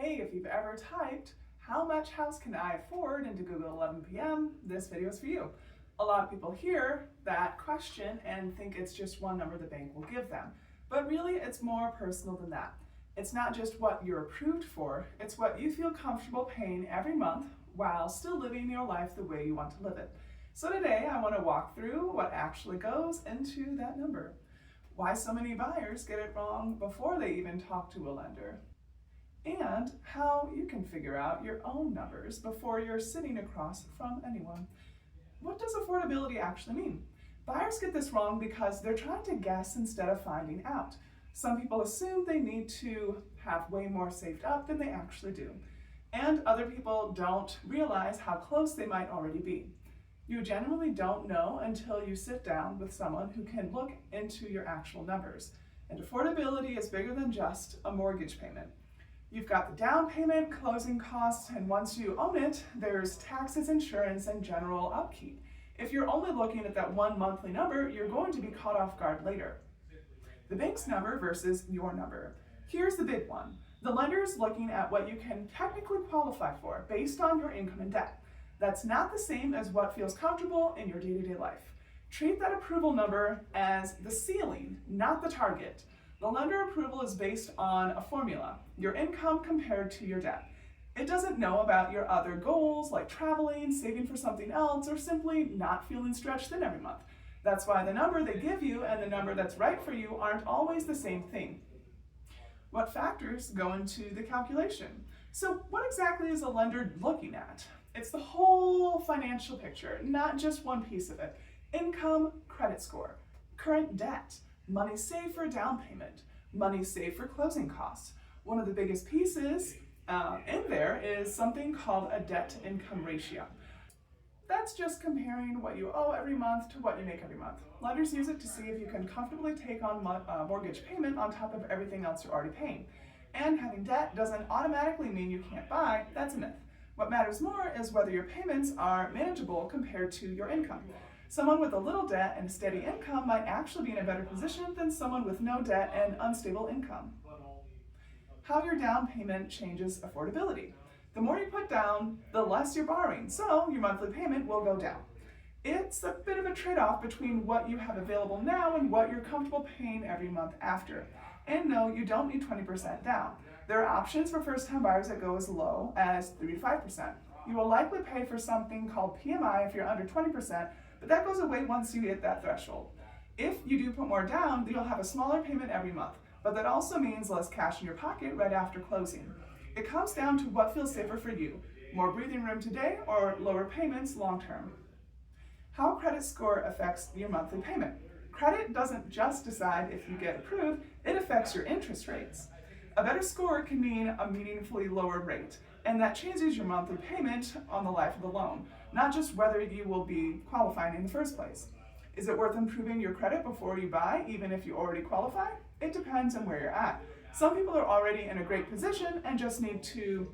Hey, if you've ever typed, how much house can I afford into Google 11 p.m., this video is for you. A lot of people hear that question and think it's just one number the bank will give them. But really, it's more personal than that. It's not just what you're approved for, it's what you feel comfortable paying every month while still living your life the way you want to live it. So today, I want to walk through what actually goes into that number. Why so many buyers get it wrong before they even talk to a lender, and how you can figure out your own numbers before you're sitting across from anyone. What does affordability actually mean? Buyers get this wrong because they're trying to guess instead of finding out. Some people assume they need to have way more saved up than they actually do, and other people don't realize how close they might already be. You generally don't know until you sit down with someone who can look into your actual numbers. And affordability is bigger than just a mortgage payment. You've got the down payment, closing costs, and once you own it, there's taxes, insurance, and general upkeep. If you're only looking at that one monthly number, you're going to be caught off guard later. The bank's number versus your number. Here's the big one. The lender's looking at what you can technically qualify for based on your income and debt. That's not the same as what feels comfortable in your day-to-day life. Treat that approval number as the ceiling, not the target. The lender approval is based on a formula, your income compared to your debt. It doesn't know about your other goals like traveling, saving for something else, or simply not feeling stretched thin every month. That's why the number they give you and the number that's right for you aren't always the same thing. What factors go into the calculation? So what exactly is a lender looking at? It's the whole financial picture, not just one piece of it. Income, credit score, current debt, money saved for a down payment, money saved for closing costs. One of the biggest pieces in there is something called a debt-to-income ratio. That's just comparing what you owe every month to what you make every month. Lenders use it to see if you can comfortably take on mortgage payment on top of everything else you're already paying. And having debt doesn't automatically mean you can't buy. That's a myth. What matters more is whether your payments are manageable compared to your income. Someone with a little debt and a steady income might actually be in a better position than someone with no debt and unstable income. How your down payment changes affordability. The more you put down, the less you're borrowing, so your monthly payment will go down. It's a bit of a trade-off between what you have available now and what you're comfortable paying every month after. And no, you don't need 20% down. There are options for first-time buyers that go as low as 3 to 5%. You will likely pay for something called PMI if you're under 20%, but that goes away once you hit that threshold. If you do put more down, you'll have a smaller payment every month, but that also means less cash in your pocket right after closing. It comes down to what feels safer for you, more breathing room today or lower payments long term. How credit score affects your monthly payment. Credit doesn't just decide if you get approved, it affects your interest rates. A better score can mean a meaningfully lower rate, and that changes your monthly payment on the life of the loan, not just whether you will be qualifying in the first place. Is it worth improving your credit before you buy, even if you already qualify? It depends on where you're at. Some people are already in a great position and just need to,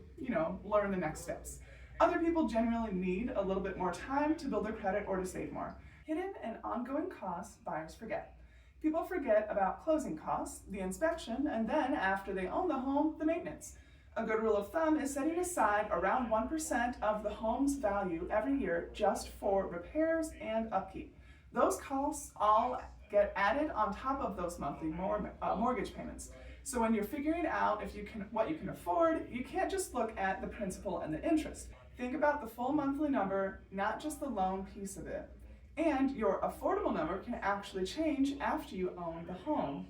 learn the next steps. Other people generally need a little bit more time to build their credit or to save more. Hidden and ongoing costs buyers forget. People forget about closing costs, the inspection, and then after they own the home, the maintenance. A good rule of thumb is setting aside around 1% of the home's value every year just for repairs and upkeep. Those costs all get added on top of those monthly mortgage payments. So when you're figuring out what you can afford, you can't just look at the principal and the interest. Think about the full monthly number, not just the loan piece of it. And your affordable number can actually change after you own the home.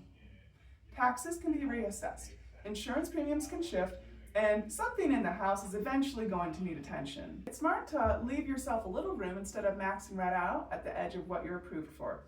Taxes can be reassessed, insurance premiums can shift, and something in the house is eventually going to need attention. It's smart to leave yourself a little room instead of maxing right out at the edge of what you're approved for.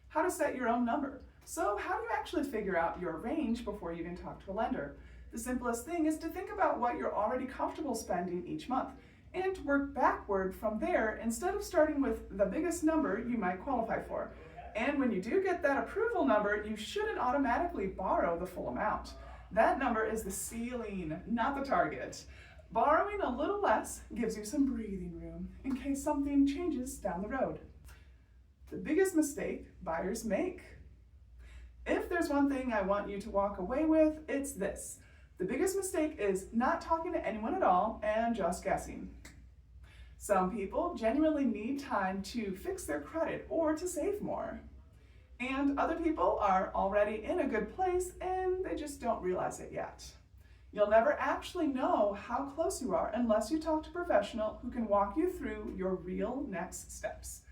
How to set your own number. So how do you actually figure out your range before you even talk to a lender? The simplest thing is to think about what you're already comfortable spending each month and to work backward from there instead of starting with the biggest number you might qualify for. And when you do get that approval number, you shouldn't automatically borrow the full amount. That number is the ceiling, not the target. Borrowing a little less gives you some breathing room in case something changes down the road. The biggest mistake buyers make. If there's one thing I want you to walk away with, it's this. The biggest mistake is not talking to anyone at all and just guessing. Some people genuinely need time to fix their credit or to save more. And other people are already in a good place and they just don't realize it yet. You'll never actually know how close you are unless you talk to a professional who can walk you through your real next steps,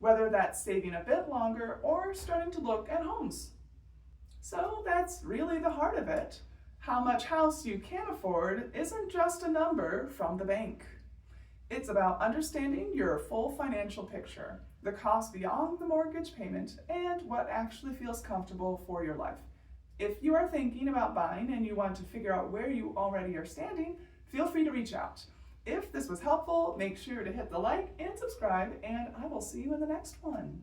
whether that's saving a bit longer or starting to look at homes. So that's really the heart of it. How much house you can afford isn't just a number from the bank. It's about understanding your full financial picture, the cost beyond the mortgage payment, and what actually feels comfortable for your life. If you are thinking about buying and you want to figure out where you already are standing, feel free to reach out. If this was helpful, make sure to hit the like and subscribe, and I will see you in the next one.